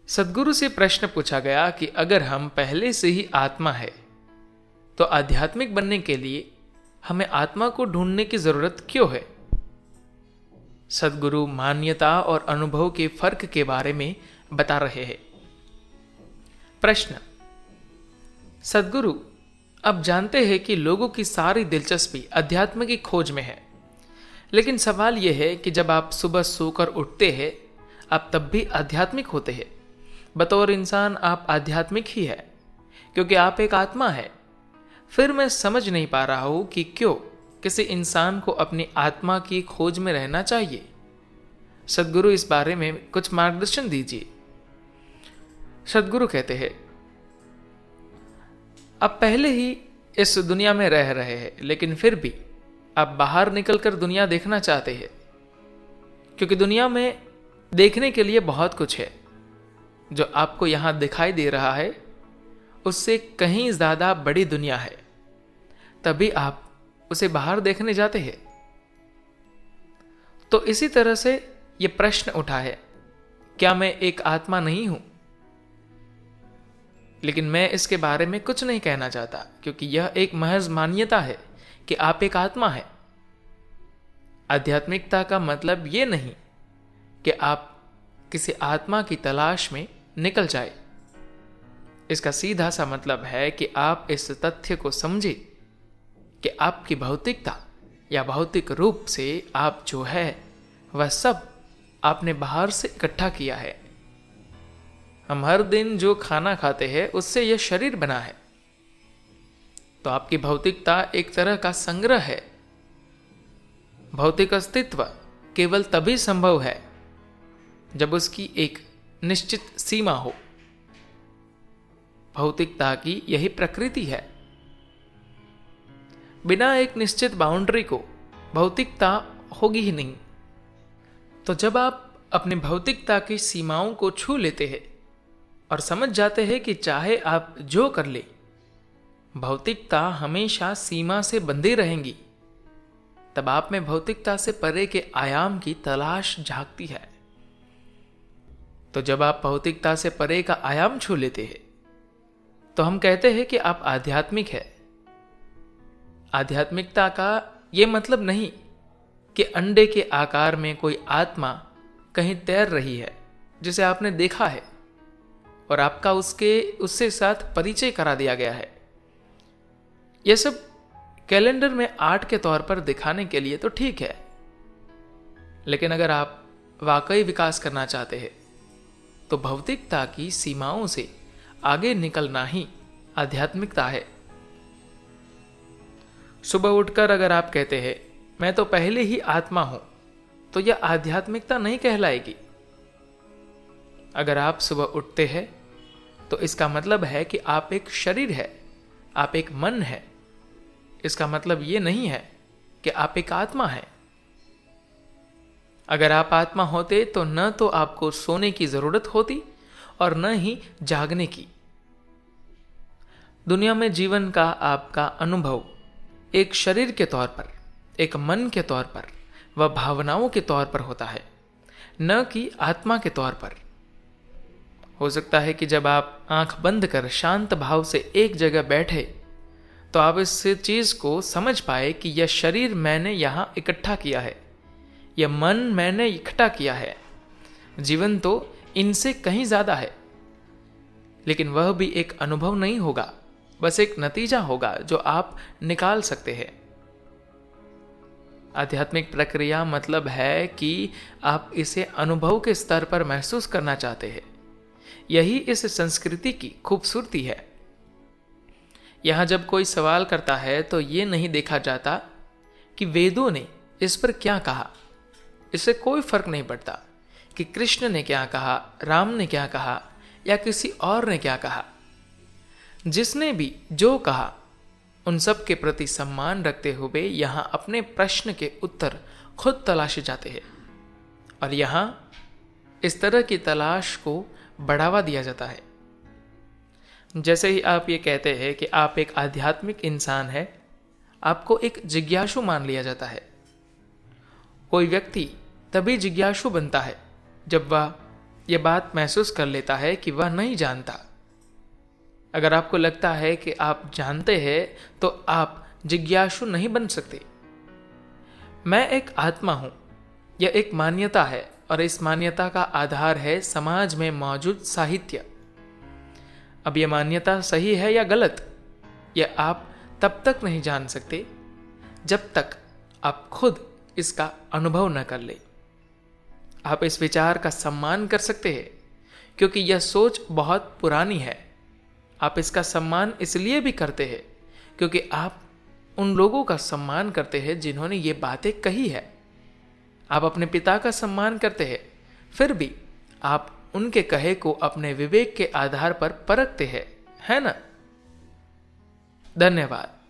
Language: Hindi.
सद्गुरु से प्रश्न पूछा गया कि अगर हम पहले से ही आत्मा है तो आध्यात्मिक बनने के लिए हमें आत्मा को ढूंढने की जरूरत क्यों है। सद्गुरु मान्यता और अनुभव के फर्क के बारे में बता रहे हैं। प्रश्न। सद्गुरु, अब जानते हैं कि लोगों की सारी दिलचस्पी अध्यात्म की खोज में है, लेकिन सवाल यह है कि जब आप सुबह सोकर उठते हैं आप तब भी आध्यात्मिक होते हैं। बतौर इंसान आप आध्यात्मिक ही है क्योंकि आप एक आत्मा है। फिर मैं समझ नहीं पा रहा हूं कि क्यों किसी इंसान को अपनी आत्मा की खोज में रहना चाहिए। सद्गुरु इस बारे में कुछ मार्गदर्शन दीजिए। सद्गुरु कहते हैं, आप पहले ही इस दुनिया में रह रहे हैं, लेकिन फिर भी आप बाहर निकलकर दुनिया देखना चाहते हैं, क्योंकि दुनिया में देखने के लिए बहुत कुछ है। जो आपको यहां दिखाई दे रहा है उससे कहीं ज्यादा बड़ी दुनिया है, तभी आप उसे बाहर देखने जाते हैं। तो इसी तरह से यह प्रश्न उठा है, क्या मैं एक आत्मा नहीं हूं? लेकिन मैं इसके बारे में कुछ नहीं कहना चाहता, क्योंकि यह एक महज मान्यता है कि आप एक आत्मा है। आध्यात्मिकता का मतलब यह नहीं कि आप किसी आत्मा की तलाश में निकल जाए। इसका सीधा सा मतलब है कि आप इस तथ्य को समझे कि आपकी भौतिकता या भौतिक रूप से आप जो है वह सब आपने बाहर से इकट्ठा किया है। हम हर दिन जो खाना खाते हैं उससे यह शरीर बना है। तो आपकी भौतिकता एक तरह का संग्रह है। भौतिक अस्तित्व केवल तभी संभव है जब उसकी एक निश्चित सीमा हो। भौतिकता की यही प्रकृति है। बिना एक निश्चित बाउंड्री को भौतिकता होगी ही नहीं। तो जब आप अपनी भौतिकता की सीमाओं को छू लेते हैं और समझ जाते हैं कि चाहे आप जो कर ले, भौतिकता हमेशा सीमा से बंधी रहेंगी, तब आप में भौतिकता से परे के आयाम की तलाश झांकती है। तो जब आप भौतिकता से परे का आयाम छू लेते हैं तो हम कहते हैं कि आप आध्यात्मिक है। आध्यात्मिकता का यह मतलब नहीं कि अंडे के आकार में कोई आत्मा कहीं तैर रही है जिसे आपने देखा है और आपका उससे साथ परिचय करा दिया गया है। यह सब कैलेंडर में आर्ट के तौर पर दिखाने के लिए तो ठीक है, लेकिन अगर आप वाकई विकास करना चाहते हैं तो भौतिकता की सीमाओं से आगे निकलना ही आध्यात्मिकता है। सुबह उठकर अगर आप कहते हैं मैं तो पहले ही आत्मा हूं, तो यह आध्यात्मिकता नहीं कहलाएगी। अगर आप सुबह उठते हैं तो इसका मतलब है कि आप एक शरीर है, आप एक मन है। इसका मतलब यह नहीं है कि आप एक आत्मा है। अगर आप आत्मा होते तो न तो आपको सोने की जरूरत होती और न ही जागने की। दुनिया में जीवन का आपका अनुभव एक शरीर के तौर पर, एक मन के तौर पर व भावनाओं के तौर पर होता है, न कि आत्मा के तौर पर। हो सकता है कि जब आप आंख बंद कर शांत भाव से एक जगह बैठे तो आप इस चीज को समझ पाए कि यह शरीर मैंने यहां इकट्ठा किया है, यह मन मैंने इकट्ठा किया है। जीवन तो इनसे कहीं ज्यादा है, लेकिन वह भी एक अनुभव नहीं होगा, बस एक नतीजा होगा जो आप निकाल सकते हैं। आध्यात्मिक प्रक्रिया मतलब है कि आप इसे अनुभव के स्तर पर महसूस करना चाहते हैं। यही इस संस्कृति की खूबसूरती है। यहां जब कोई सवाल करता है तो यह नहीं देखा जाता कि वेदों ने इस पर क्या कहा। इससे कोई फर्क नहीं पड़ता कि कृष्ण ने क्या कहा, राम ने क्या कहा या किसी और ने क्या कहा। जिसने भी जो कहा उन सब के प्रति सम्मान रखते हुए यहां अपने प्रश्न के उत्तर खुद तलाशे जाते हैं और यहां इस तरह की तलाश को बढ़ावा दिया जाता है। जैसे ही आप ये कहते हैं कि आप एक आध्यात्मिक इंसान है, आपको एक जिज्ञासु मान लिया जाता है। कोई व्यक्ति तभी जिज्ञासु बनता है जब वह यह बात महसूस कर लेता है कि वह नहीं जानता। अगर आपको लगता है कि आप जानते हैं तो आप जिज्ञासु नहीं बन सकते। मैं एक आत्मा हूं, यह एक मान्यता है और इस मान्यता का आधार है समाज में मौजूद साहित्य। अब यह मान्यता सही है या गलत, यह आप तब तक नहीं जान सकते जब तक आप खुद इसका अनुभव न कर ले। आप इस विचार का सम्मान कर सकते हैं क्योंकि यह सोच बहुत पुरानी है। आप इसका सम्मान इसलिए भी करते हैं क्योंकि आप उन लोगों का सम्मान करते हैं जिन्होंने ये बातें कही है। आप अपने पिता का सम्मान करते हैं, फिर भी आप उनके कहे को अपने विवेक के आधार पर परखते हैं, है ना? धन्यवाद।